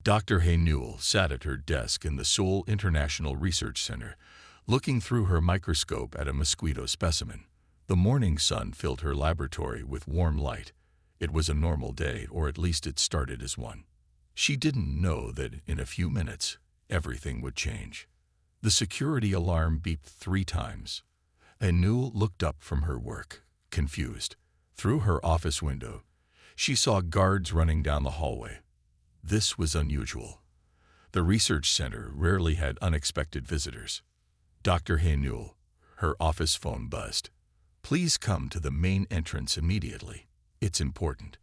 Dr. Hay Newell sat at her desk in the Seoul International Research Center, looking through her microscope at a mosquito specimen. The morning sun filled her laboratory with warm light. It was a normal day, or at least it started as one. She didn't know that in a few minutes, everything would change. The security alarm beeped 3 times. And Newell looked up from her work, confused. Through her office window, she saw guards running down the hallway. This was unusual. The research center rarely had unexpected visitors. Dr. Hay Newell, her office phone buzzed. "Please come to the main entrance immediately. It's important."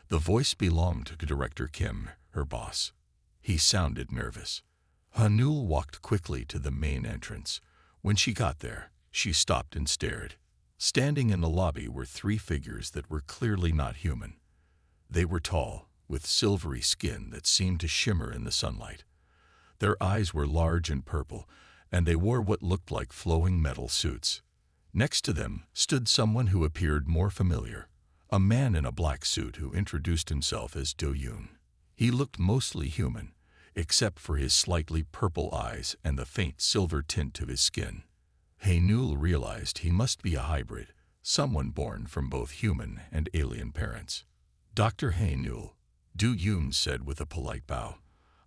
The voice belonged to Director Kim, her boss. He sounded nervous. Newell walked quickly to the main entrance. When she got there, she stopped and stared. Standing in the lobby were 3 figures that were clearly not human. They were tall, with silvery skin that seemed to shimmer in the sunlight. Their eyes were large and purple, and they wore what looked like flowing metal suits. Next to them stood someone who appeared more familiar, a man in a black suit who introduced himself as Do-yoon. He looked mostly human, except for his slightly purple eyes and the faint silver tint of his skin. Hay Newell realized he must be a hybrid, someone born from both human and alien parents. "Dr. Hay Newell," Do-yoon said with a polite bow,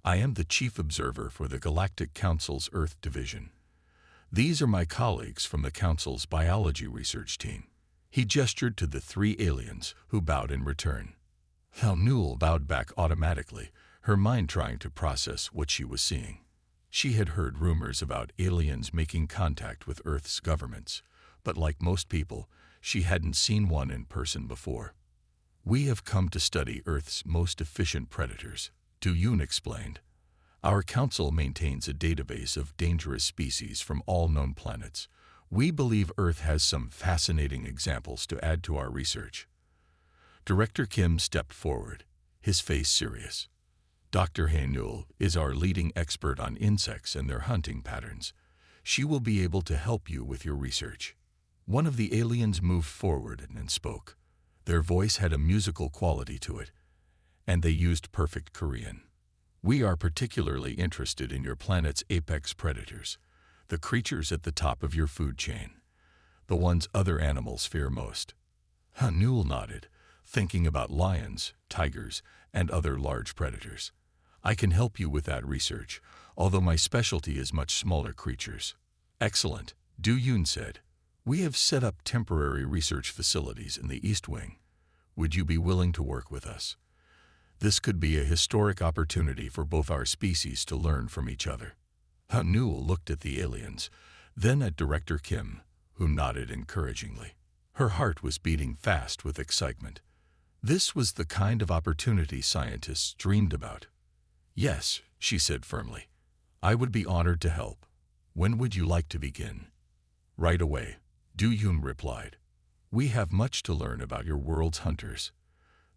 "I am the chief observer for the Galactic Council's Earth Division. These are my colleagues from the Council's biology research team." He gestured to the 3 aliens, who bowed in return. Newell bowed back automatically, her mind trying to process what she was seeing. She had heard rumors about aliens making contact with Earth's governments, but like most people, she hadn't seen one in person before. "We have come to study Earth's most efficient predators," Do-yoon explained. "Our council maintains a database of dangerous species from all known planets. We believe Earth has some fascinating examples to add to our research." Director Kim stepped forward, his face serious. "Dr. Hay Newell is our leading expert on insects and their hunting patterns. She will be able to help you with your research." One of the aliens moved forward and spoke. Their voice had a musical quality to it, and they used perfect Korean. "We are particularly interested in your planet's apex predators, the creatures at the top of your food chain, the ones other animals fear most." Newell nodded, thinking about lions, tigers, and other large predators. "I can help you with that research, although my specialty is much smaller creatures." "Excellent," Do-yoon said. "We have set up temporary research facilities in the East Wing. Would you be willing to work with us? This could be a historic opportunity for both our species to learn from each other." Newell looked at the aliens, then at Director Kim, who nodded encouragingly. Her heart was beating fast with excitement. This was the kind of opportunity scientists dreamed about. "Yes," she said firmly. "I would be honored to help. When would you like to begin?" "Right away," Do-yoon replied. "We have much to learn about your world's hunters.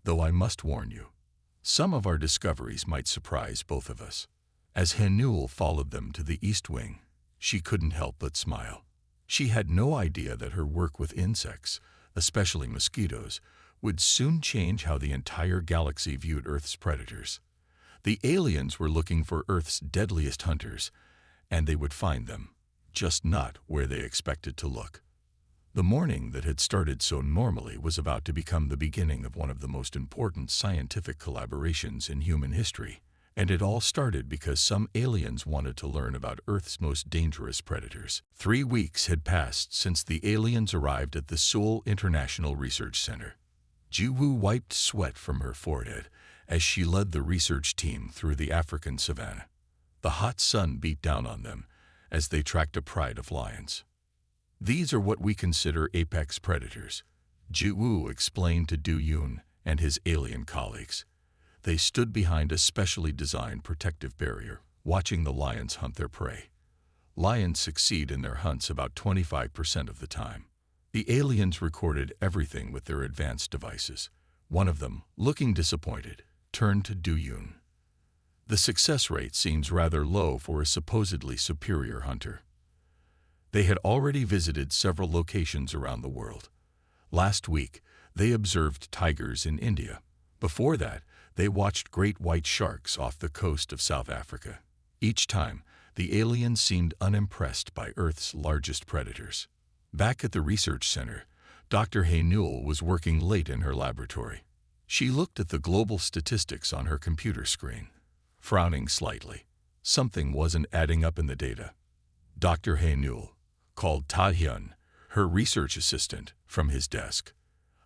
Though I must warn you, some of our discoveries might surprise both of us." As Hay Newell followed them to the East Wing, she couldn't help but smile. She had no idea that her work with insects, especially mosquitoes, would soon change how the entire galaxy viewed Earth's predators. The aliens were looking for Earth's deadliest hunters, and they would find them, just not where they expected to look. The morning that had started so normally was about to become the beginning of one of the most important scientific collaborations in human history, and it all started because some aliens wanted to learn about Earth's most dangerous predators. 3 weeks had passed since the aliens arrived at the Seoul International Research Center. Ji-woo wiped sweat from her forehead as she led the research team through the African savanna. The hot sun beat down on them as they tracked a pride of lions. "These are what we consider apex predators," Ji-woo explained to Do-yoon and his alien colleagues. They stood behind a specially designed protective barrier, watching the lions hunt their prey. Lions succeed in their hunts about 25% of the time. The aliens recorded everything with their advanced devices. One of them, looking disappointed, turned to Do-yoon. "The success rate seems rather low for a supposedly superior hunter." They had already visited several locations around the world. Last week, they observed tigers in India. Before that, They watched great white sharks off the coast of South Africa. Each time, the aliens seemed unimpressed by Earth's largest predators. Back at the research center, Dr. Hay-Newell was working late in her laboratory. She looked at the global statistics on her computer screen, frowning slightly. Something wasn't adding up in the data. Dr. Hay-Newell called Ta-Hyun, her research assistant, from his desk.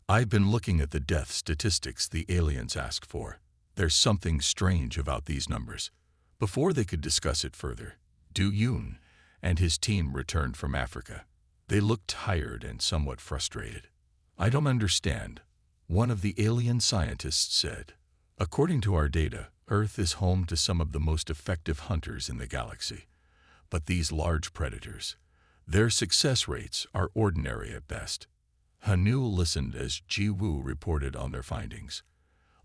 "I've been looking at the death statistics the aliens asked for. There's something strange about these numbers." Before they could discuss it further, Du-Yoon and his team returned from Africa. They looked tired and somewhat frustrated. "I don't understand," one of the alien scientists said. "According to our data, Earth is home to some of the most effective hunters in the galaxy. But these large predators, their success rates are ordinary at best." Hanu listened as Ji-woo reported on their findings.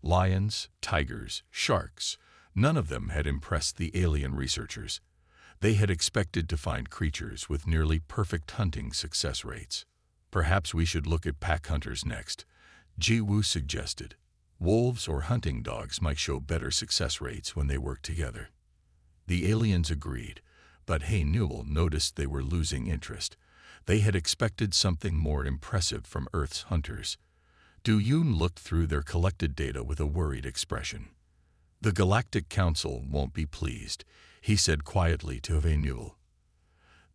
Lions, tigers, sharks, none of them had impressed the alien researchers. They had expected to find creatures with nearly perfect hunting success rates. "Perhaps we should look at pack hunters next," Ji-woo suggested. "Wolves or hunting dogs might show better success rates when they work together." The aliens agreed, but Hay-Newell noticed they were losing interest. They had expected something more impressive from Earth's hunters. Du-Yoon looked through their collected data with a worried expression. "The Galactic Council won't be pleased," he said quietly to Hay-Newell.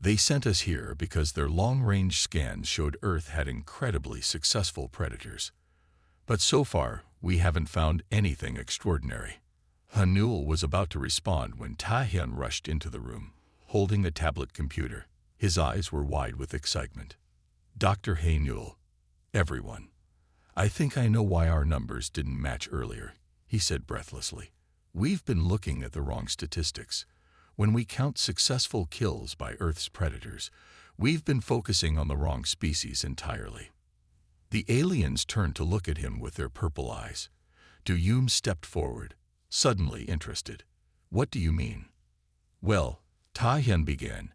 "They sent us here because their long-range scans showed Earth had incredibly successful predators. But so far, we haven't found anything extraordinary." Hay-Newell was about to respond when Ta-Hyun rushed into the room, holding a tablet computer. His eyes were wide with excitement. "Dr. Hay-Newell, everyone, I think I know why our numbers didn't match earlier," he said breathlessly. "We've been looking at the wrong statistics. When we count successful kills by Earth's predators, we've been focusing on the wrong species entirely." The aliens turned to look at him with their purple eyes. Du-Yoon stepped forward, suddenly interested. "What do you mean?" "Well," Ta-Hyun began,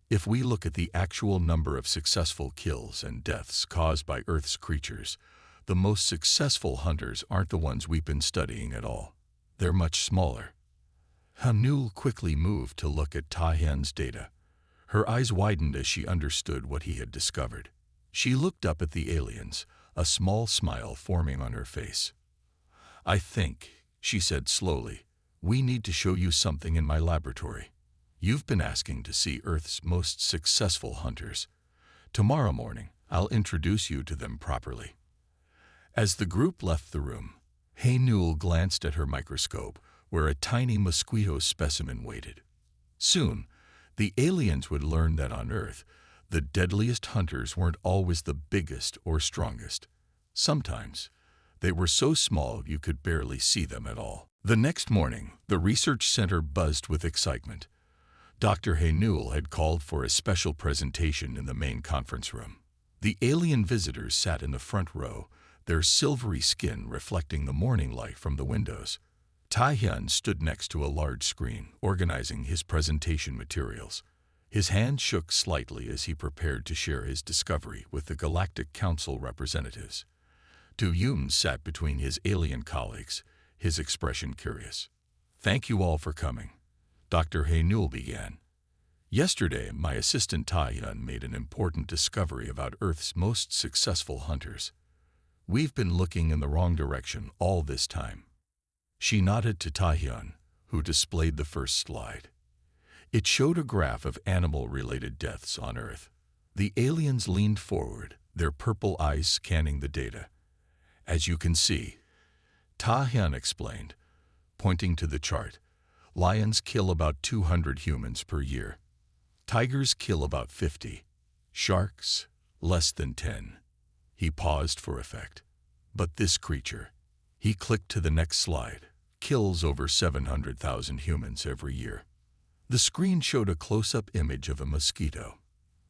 "if we look at the actual number of successful kills and deaths caused by Earth's creatures, the most successful hunters aren't the ones we've been studying at all. They're much smaller." Hanu quickly moved to look at Ta-Hyun's data. Her eyes widened as she understood what he had discovered. She looked up at the aliens, a small smile forming on her face. "I think," she said slowly, "we need to show you something in my laboratory. You've been asking to see Earth's most successful hunters. Tomorrow morning, I'll introduce you to them properly." As the group left the room, Hay-Newell glanced at her microscope, where a tiny mosquito specimen waited. Soon, the aliens would learn that on Earth, the deadliest hunters weren't always the biggest or strongest. Sometimes, they were so small you could barely see them at all. The next morning, the research center buzzed with excitement. Dr. Hay-Newell had called for a special presentation in the main conference room. The alien visitors sat in the front row, their silvery skin reflecting the morning light from the windows. Ta-Hyun stood next to a large screen, organizing his presentation materials. His hand shook slightly as he prepared to share his discovery with the Galactic Council representatives. Du-Yoon sat between his alien colleagues, his expression curious. "Thank you all for coming," Dr. Hay-Newell began. "Yesterday, my assistant Ta-Hyun made an important discovery about Earth's most successful hunters. We've been looking in the wrong direction all this time." She nodded to Ta-Hyun, who displayed the first slide. It showed a graph of animal-related deaths on Earth. The aliens leaned forward, their purple eyes scanning the data. "As you can see," Ta-Hyun explained, pointing to the chart, "lions kill about 200 humans per year. Tigers kill about 50. Sharks, less than 10. He paused for effect. "But this creature," he clicked to the next slide, "kills over 700,000 humans every year." The screen showed a close-up image of a mosquito.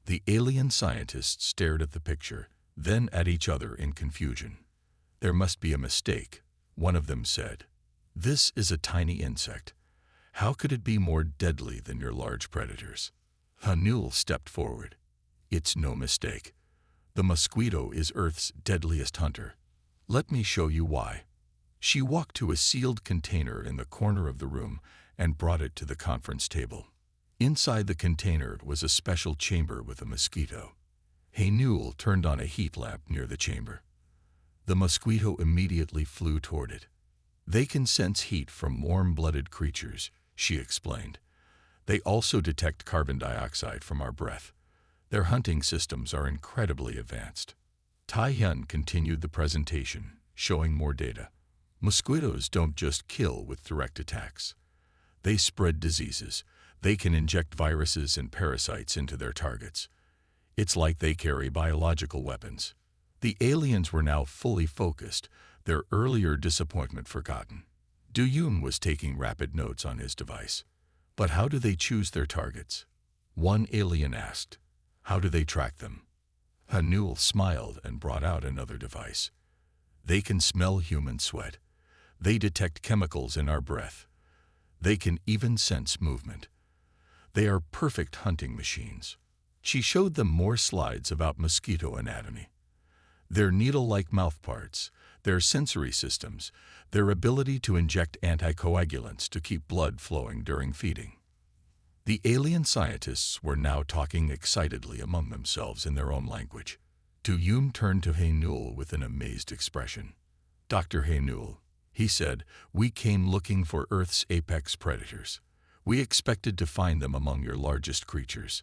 The alien scientists stared at the picture, then at each other in confusion. "There must be a mistake," one of them said. "This is a tiny insect. How could it be more deadly than your large predators?" Hanu stepped forward. "It's no mistake. The mosquito is Earth's deadliest hunter. Let me show you why." She walked to a sealed container in the corner of the room and brought it to the conference table. Inside the container was a special chamber with a mosquito. Newell turned on a heat lamp near the chamber. The mosquito immediately flew toward it. They can sense heat from warm-blooded creatures, she explained. They also detect carbon dioxide from our breath. Their hunting systems are incredibly advanced. Tai-hyun continued the presentation, showing more data. Mosquitoes don't just kill with direct attacks. They spread diseases. They can inject viruses and parasites into their targets. It's like they carry biological weapons. The aliens were now fully focused, their earlier disappointment forgotten. Do-yoon was taking rapid notes on his device. But how do they choose their targets? One alien asked. How do they track them? Newell smiled and brought out another device. They can smell human sweat. They detect chemicals in our breath. They can even sense movement. They are perfect hunting machines. She showed them more slides about mosquito anatomy. Their needle-like mouthparts, their sensory systems, their ability to inject anticoagulants to keep blood flowing during feeding. The alien scientists were now talking excitedly among themselves in their own language. Do-yoon turned to Newell with an amazed expression. Dr. Newell, he said, we came looking for Earth's apex predators. We expected to find them among your largest creatures.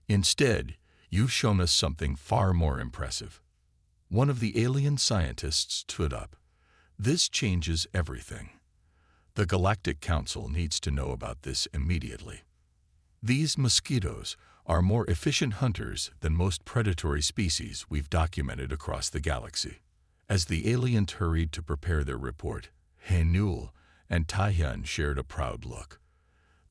Instead, you've shown us something far more impressive. One of the alien scientists stood up. This changes everything. The Galactic Council needs to know about this immediately. These mosquitoes are more efficient hunters than most predatory species we've documented across the galaxy. As the aliens hurried to prepare their report, Newell and Tai-hyun shared a proud look.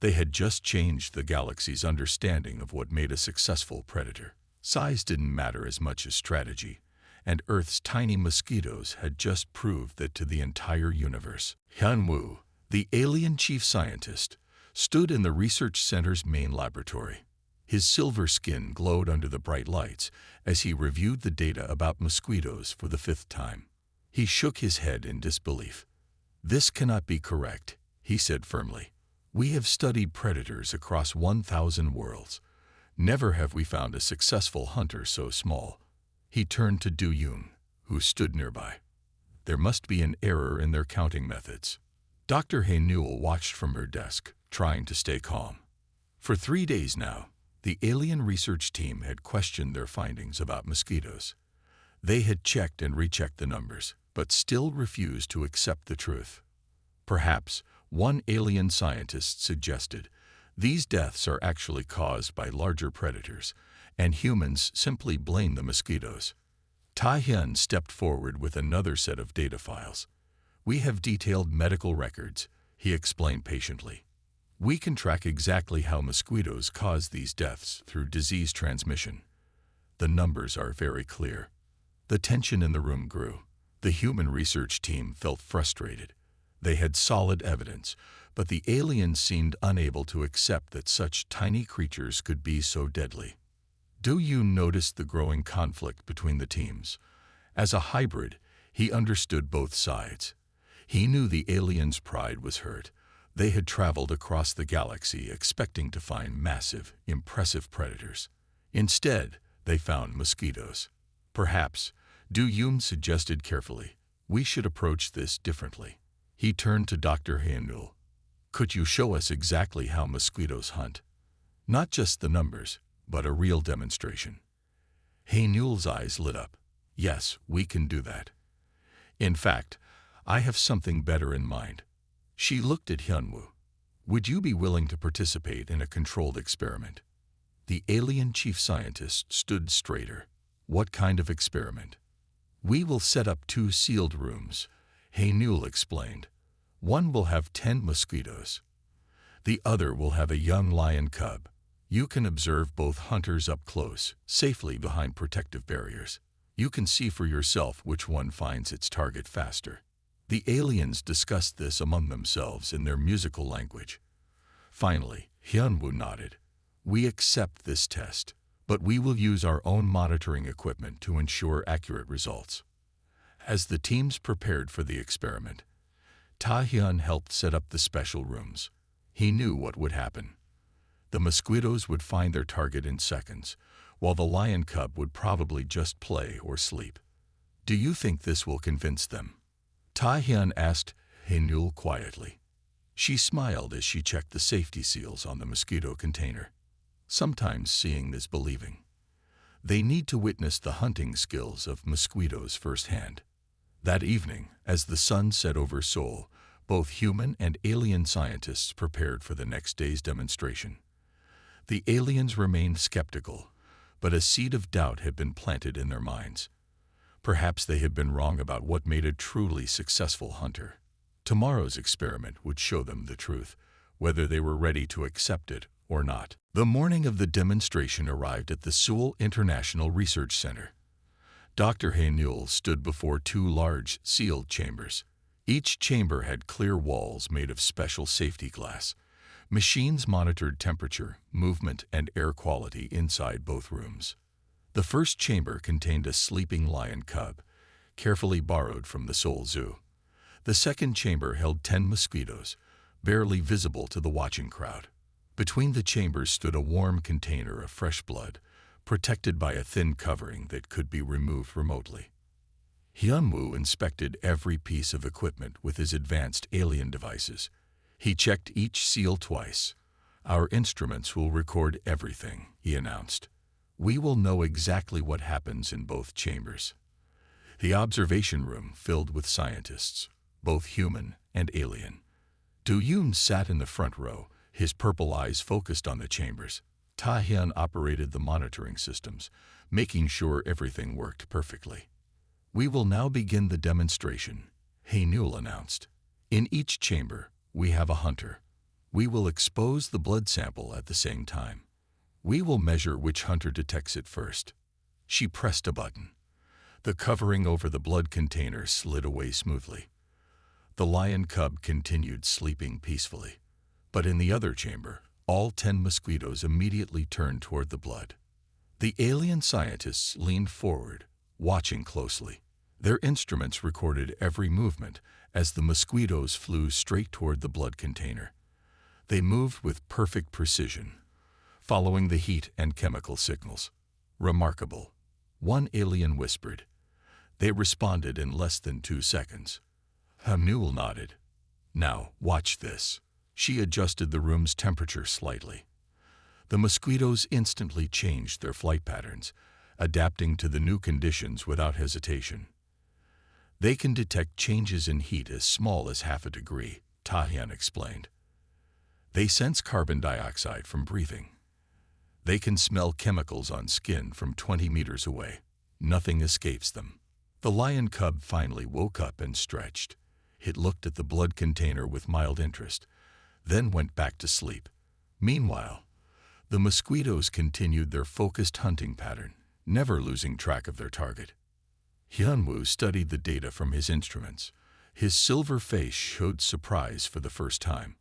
They had just changed the galaxy's understanding of what made a successful predator. Size didn't matter as much as strategy, and Earth's tiny mosquitoes had just proved that to the entire universe. Hyun-woo, the alien chief scientist, stood in the research center's main laboratory. His silver skin glowed under the bright lights as he reviewed the data about mosquitoes for the 5th time. He shook his head in disbelief. This cannot be correct, he said firmly. We have studied predators across 1,000 worlds. Never have we found a successful hunter so small. He turned to Do-yoon, who stood nearby. There must be an error in their counting methods. Dr. Newell watched from her desk, trying to stay calm. For 3 days now, the alien research team had questioned their findings about mosquitoes. They had checked and rechecked the numbers, but still refused to accept the truth. Perhaps, one alien scientist suggested, these deaths are actually caused by larger predators, and humans simply blame the mosquitoes. Tai-hyun stepped forward with another set of data files. We have detailed medical records, he explained patiently. We can track exactly how mosquitoes cause these deaths through disease transmission. The numbers are very clear. The tension in the room grew. The human research team felt frustrated. They had solid evidence, but the aliens seemed unable to accept that such tiny creatures could be so deadly. Do-yoon noticed the growing conflict between the teams. As a hybrid, he understood both sides. He knew the aliens' pride was hurt. They had traveled across the galaxy expecting to find massive, impressive predators. Instead, they found mosquitoes. Perhaps, Do-yoon suggested carefully, we should approach this differently. He turned to Dr. Newell. Could you show us exactly how mosquitoes hunt? Not just the numbers, but a real demonstration. Newell's eyes lit up. Yes, we can do that. In fact, I have something better in mind. She looked at Hyun-woo. Would you be willing to participate in a controlled experiment? The alien chief scientist stood straighter. What kind of experiment? We will set up 2 sealed rooms, Newell explained. One will have 10 mosquitoes. The other will have a young lion cub. You can observe both hunters up close, safely behind protective barriers. You can see for yourself which one finds its target faster. The aliens discussed this among themselves in their musical language. Finally, Hyun-woo nodded. We accept this test, but we will use our own monitoring equipment to ensure accurate results. As the teams prepared for the experiment, Ta-hyun helped set up the special rooms. He knew what would happen. The mosquitoes would find their target in seconds, while the lion cub would probably just play or sleep. "Do you think this will convince them?" Ta-hyun asked Hae-nul quietly. She smiled as she checked the safety seals on the mosquito container. Sometimes seeing is believing. They need to witness the hunting skills of mosquitoes firsthand. That evening, as the sun set over Seoul, both human and alien scientists prepared for the next day's demonstration. The aliens remained skeptical, but a seed of doubt had been planted in their minds. Perhaps they had been wrong about what made a truly successful hunter. Tomorrow's experiment would show them the truth, whether they were ready to accept it or not. The morning of the demonstration arrived at the Seoul International Research Center. Dr. Hae-nul stood before two large, sealed chambers. Each chamber had clear walls made of special safety glass. Machines monitored temperature, movement, and air quality inside both rooms. The first chamber contained a sleeping lion cub, carefully borrowed from the Seoul Zoo. The second chamber held 10 mosquitoes, barely visible to the watching crowd. Between the chambers stood a warm container of fresh blood, protected by a thin covering that could be removed remotely. Hyun-woo inspected every piece of equipment with his advanced alien devices. He checked each seal twice. "Our instruments will record everything," he announced. "We will know exactly what happens in both chambers." The observation room filled with scientists, both human and alien. Do-yoon sat in the front row, his purple eyes focused on the chambers. Ta-hyun operated the monitoring systems, making sure everything worked perfectly. "We will now begin the demonstration," Hae-nul announced. "In each chamber, we have a hunter. We will expose the blood sample at the same time. We will measure which hunter detects it first." She pressed a button. The covering over the blood container slid away smoothly. The lion cub continued sleeping peacefully. But in the other chamber, all 10 mosquitoes immediately turned toward the blood. The alien scientists leaned forward, watching closely. Their instruments recorded every movement as the mosquitoes flew straight toward the blood container. They moved with perfect precision, following the heat and chemical signals. "Remarkable," one alien whispered. They responded in less than 2 seconds. Hae-nul nodded. "Now, watch this." She adjusted the room's temperature slightly. The mosquitoes instantly changed their flight patterns, adapting to the new conditions without hesitation. "They can detect changes in heat as small as half a degree," Ta-hyun explained. "They sense carbon dioxide from breathing. They can smell chemicals on skin from 20 meters away. Nothing escapes them." The lion cub finally woke up and stretched. It looked at the blood container with mild interest, then went back to sleep. Meanwhile, the mosquitoes continued their focused hunting pattern, never losing track of their target. Hyun-woo studied the data from his instruments. His silver face showed surprise for the first time.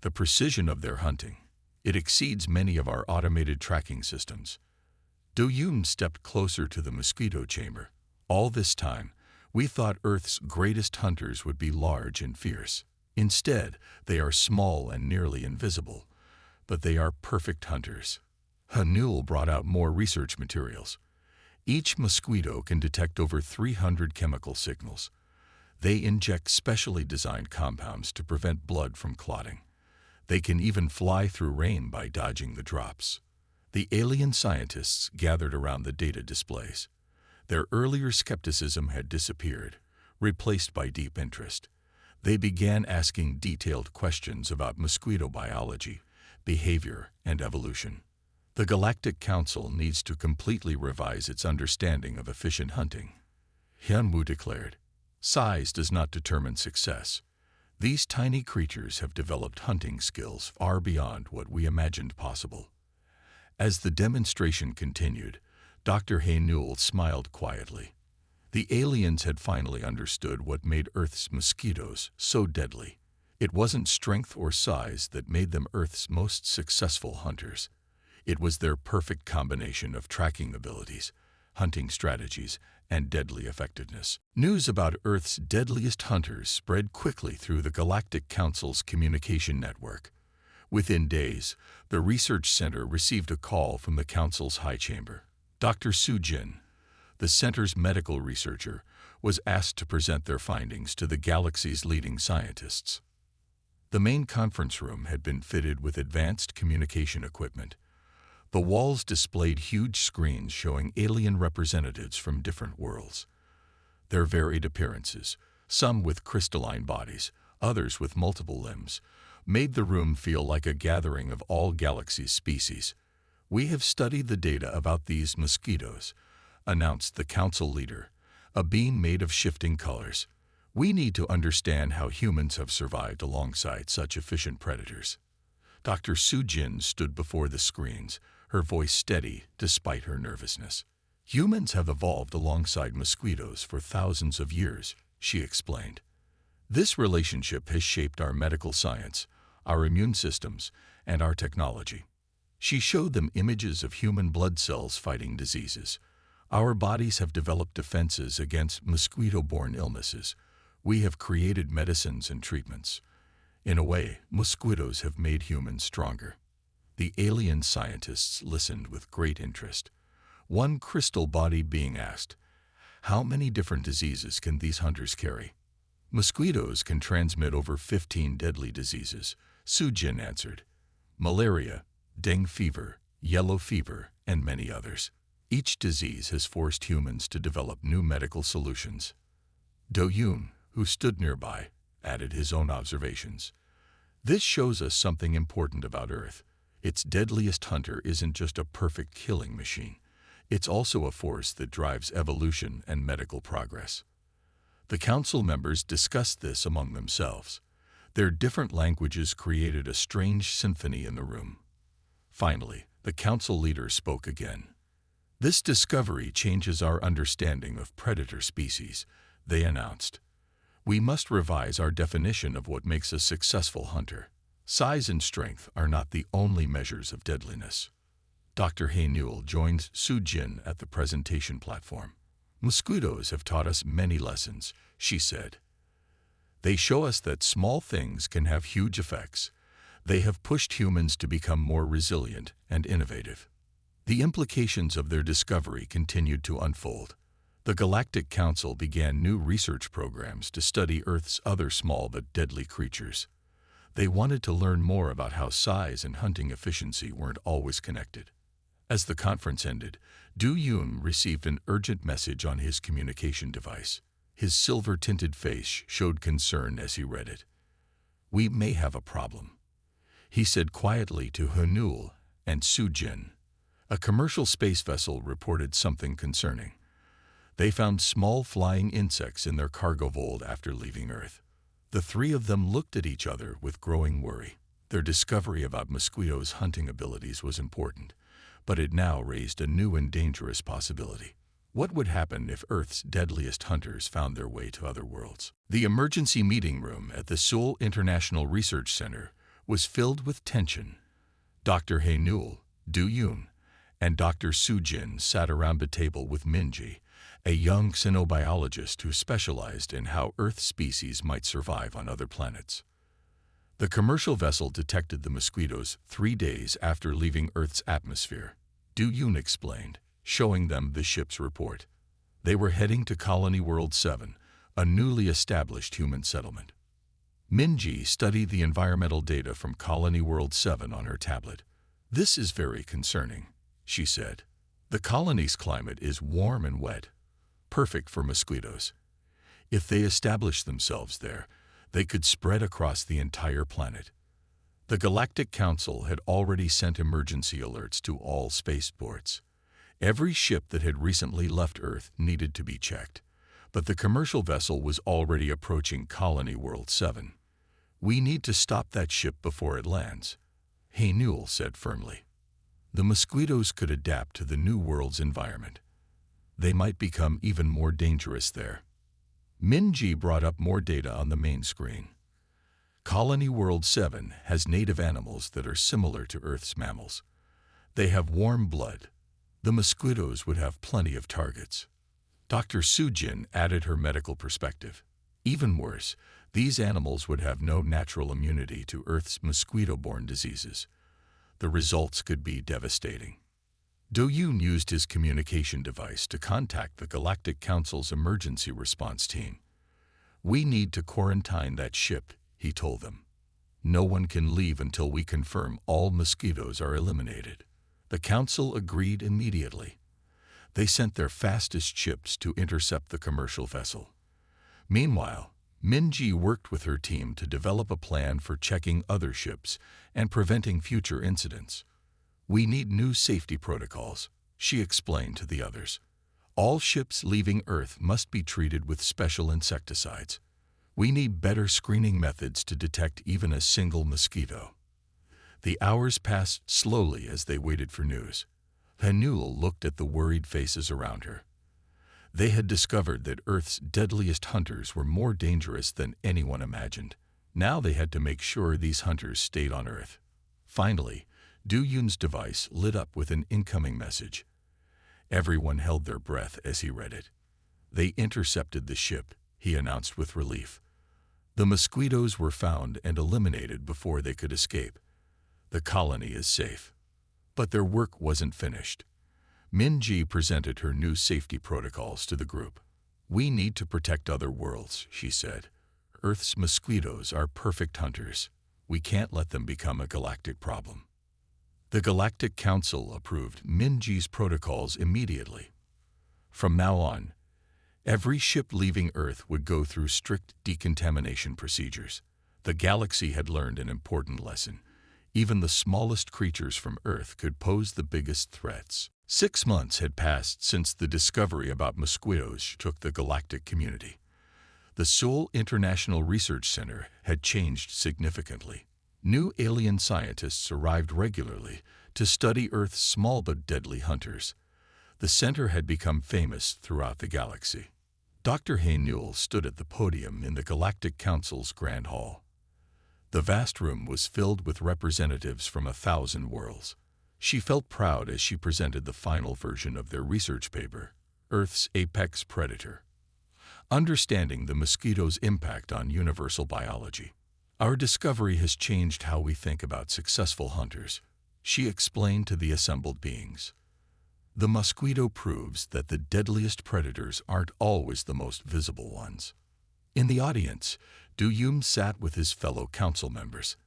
"The precision of their hunting. It exceeds many of our automated tracking systems." Do-yoon stepped closer to the mosquito chamber. "All this time, we thought Earth's greatest hunters would be large and fierce. Instead, they are small and nearly invisible. But they are perfect hunters." Hae-nul brought out more research materials. Each mosquito can detect over 300 chemical signals. They inject specially designed compounds to prevent blood from clotting. They can even fly through rain by dodging the drops. The alien scientists gathered around the data displays. Their earlier skepticism had disappeared, replaced by deep interest. They began asking detailed questions about mosquito biology, behavior, and evolution. "The Galactic Council needs to completely revise its understanding of efficient hunting," Hyun-woo declared. "Size does not determine success. These tiny creatures have developed hunting skills far beyond what we imagined possible." As the demonstration continued, Dr. Hae-nul smiled quietly. The aliens had finally understood what made Earth's mosquitoes so deadly. It wasn't strength or size that made them Earth's most successful hunters. It was their perfect combination of tracking abilities, hunting strategies, and deadly effectiveness. News about Earth's deadliest hunters spread quickly through the Galactic Council's communication network. Within days, the research center received a call from the Council's high chamber. Dr. Su Jin, the center's medical researcher, was asked to present their findings to the galaxy's leading scientists. The main conference room had been fitted with advanced communication equipment. The walls displayed huge screens showing alien representatives from different worlds. Their varied appearances, some with crystalline bodies, others with multiple limbs, made the room feel like a gathering of all galaxy's species. "We have studied the data about these mosquitoes," announced the council leader, a being made of shifting colors. "We need to understand how humans have survived alongside such efficient predators." Dr. Su Jin stood before the screens, her voice steady despite her nervousness. "Humans have evolved alongside mosquitoes for thousands of years," she explained. "This relationship has shaped our medical science, our immune systems, and our technology." She showed them images of human blood cells fighting diseases. "Our bodies have developed defenses against mosquito-borne illnesses. We have created medicines and treatments. In a way, mosquitoes have made humans stronger." The alien scientists listened with great interest. One crystal-bodied being asked, "How many different diseases can these hunters carry?" "Mosquitoes can transmit over 15 deadly diseases," Su Jin answered. "Malaria, dengue fever, yellow fever, and many others. Each disease has forced humans to develop new medical solutions." Do Yoon, who stood nearby, added his own observations. "This shows us something important about Earth. Its deadliest hunter isn't just a perfect killing machine. It's also a force that drives evolution and medical progress." The council members discussed this among themselves. Their different languages created a strange symphony in the room. Finally, the council leader spoke again. "This discovery changes our understanding of predator species," they announced. "We must revise our definition of what makes a successful hunter. Size and strength are not the only measures of deadliness." Dr. He Newell joined Su Jin at the presentation platform. "Mosquitoes have taught us many lessons," she said. "They show us that small things can have huge effects. They have pushed humans to become more resilient and innovative." The implications of their discovery continued to unfold. The Galactic Council began new research programs to study Earth's other small but deadly creatures. They wanted to learn more about how size and hunting efficiency weren't always connected. As the conference ended, Do Yoon received an urgent message on his communication device. His silver-tinted face showed concern as he read it. "We may have a problem," he said quietly to He Newell and Su Jin. A commercial space vessel reported something concerning. They found small flying insects in their cargo hold after leaving Earth. The three of them looked at each other with growing worry. Their discovery about mosquitoes' hunting abilities was important, but it now raised a new and dangerous possibility. What would happen if Earth's deadliest hunters found their way to other worlds? The emergency meeting room at the Seoul International Research Center was filled with tension. Dr. He Newell, Do Yoon, and Dr. Su Jin sat around a table with Minji, a young xenobiologist who specialized in how Earth species might survive on other planets. The commercial vessel detected the mosquitoes 3 days after leaving Earth's atmosphere, Do Yoon explained, showing them the ship's report. They were heading to Colony World 7, a newly established human settlement. Minji studied the environmental data from Colony World 7 on her tablet. "This is very concerning," she said. "The colony's climate is warm and wet, perfect for mosquitoes. If they establish themselves there, they could spread across the entire planet." The Galactic Council had already sent emergency alerts to all spaceports. Every ship that had recently left Earth needed to be checked, but the commercial vessel was already approaching Colony World 7. "We need to stop that ship before it lands," He Newell said firmly. "The mosquitoes could adapt to the new world's environment. They might become even more dangerous there." Minji brought up more data on the main screen. Colony World 7 has native animals that are similar to Earth's mammals. They have warm blood. The mosquitoes would have plenty of targets. Dr. Sujin added her medical perspective. Even worse, these animals would have no natural immunity to Earth's mosquito-borne diseases. The results could be devastating. Do Yoon used his communication device to contact the Galactic Council's emergency response team. "We need to quarantine that ship," he told them. "No one can leave until we confirm all mosquitoes are eliminated." The council agreed immediately. They sent their fastest ships to intercept the commercial vessel. Meanwhile, Minji worked with her team to develop a plan for checking other ships and preventing future incidents. "We need new safety protocols," she explained to the others. "All ships leaving Earth must be treated with special insecticides. We need better screening methods to detect even a single mosquito." The hours passed slowly as they waited for news. Hanul looked at the worried faces around her. They had discovered that Earth's deadliest hunters were more dangerous than anyone imagined. Now they had to make sure these hunters stayed on Earth. Finally, Do Yoon's device lit up with an incoming message. Everyone held their breath as he read it. "They intercepted the ship," he announced with relief. "The mosquitoes were found and eliminated before they could escape. The colony is safe." But their work wasn't finished. Minji presented her new safety protocols to the group. "We need to protect other worlds," she said. "Earth's mosquitoes are perfect hunters. We can't let them become a galactic problem." The Galactic Council approved Minji's protocols immediately. From now on, every ship leaving Earth would go through strict decontamination procedures. The galaxy had learned an important lesson. Even the smallest creatures from Earth could pose the biggest threats. 6 months had passed since the discovery about mosquitoes shook the galactic community. The Seoul International Research Center had changed significantly. New alien scientists arrived regularly to study Earth's small but deadly hunters. The center had become famous throughout the galaxy. Dr. Hae-Newell stood at the podium in the Galactic Council's Grand Hall. The vast room was filled with representatives from 1,000 worlds. She felt proud as she presented the final version of their research paper, Earth's Apex Predator. Understanding the mosquito's impact on universal biology. "Our discovery has changed how we think about successful hunters," she explained to the assembled beings. "The mosquito proves that the deadliest predators aren't always the most visible ones." In the audience, Do Yoon sat with his fellow council members.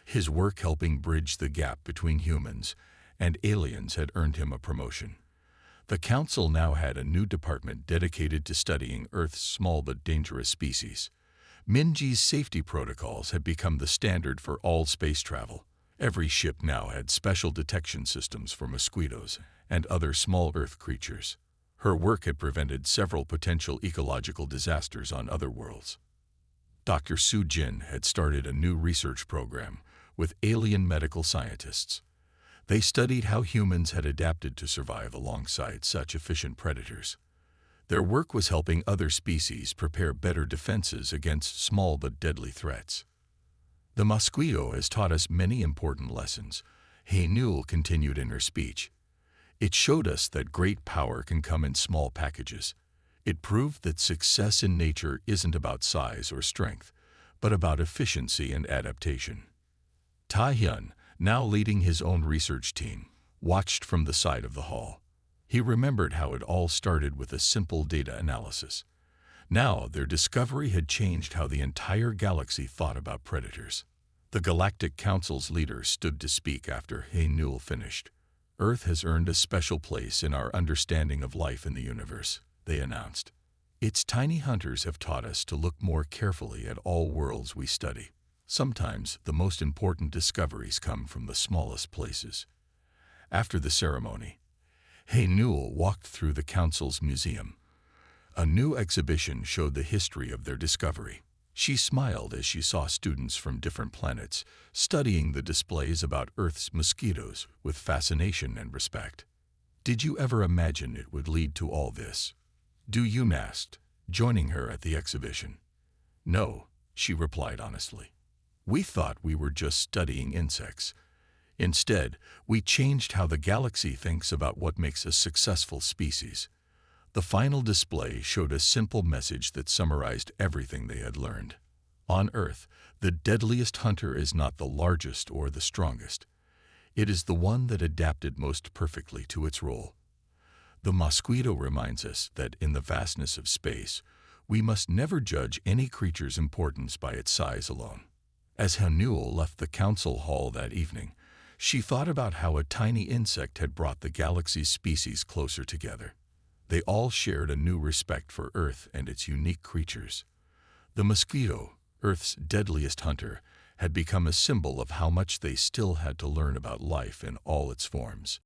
His work helping bridge the gap between humans and aliens had earned him a promotion. The council now had a new department dedicated to studying Earth's small but dangerous species. Minji's safety protocols had become the standard for all space travel. Every ship now had special detection systems for mosquitoes and other small Earth creatures. Her work had prevented several potential ecological disasters on other worlds. Dr. Sujin had started a new research program with alien medical scientists. They studied how humans had adapted to survive alongside such efficient predators. Their work was helping other species prepare better defenses against small but deadly threats. "The mosquito has taught us many important lessons," Hae-Newell continued in her speech. "It showed us that great power can come in small packages. It proved that success in nature isn't about size or strength, but about efficiency and adaptation." Tae-hyun, now leading his own research team, watched from the side of the hall. He remembered how it all started with a simple data analysis. Now their discovery had changed how the entire galaxy thought about predators. The Galactic Council's leader stood to speak after Hae-Newell finished. "Earth has earned a special place in our understanding of life in the universe," they announced. "Its tiny hunters have taught us to look more carefully at all worlds we study. Sometimes the most important discoveries come from the smallest places." After the ceremony, Hae-Newell walked through the council's museum. A new exhibition showed the history of their discovery. She smiled as she saw students from different planets studying the displays about Earth's mosquitoes with fascination and respect. "Did you ever imagine it would lead to all this?" Do Yoon asked, joining her at the exhibition. "No," she replied honestly. "We thought we were just studying insects. Instead, we changed how the galaxy thinks about what makes a successful species. The final display showed a simple message that summarized everything they had learned. On Earth, the deadliest hunter is not the largest or the strongest. It is the one that adapted most perfectly to its role. The mosquito reminds us that in the vastness of space, we must never judge any creature's importance by its size alone. As Hanuel left the council hall that evening, she thought about how a tiny insect had brought the galaxy's species closer together. They all shared a new respect for Earth and its unique creatures. The mosquito, Earth's deadliest hunter, had become a symbol of how much they still had to learn about life in all its forms.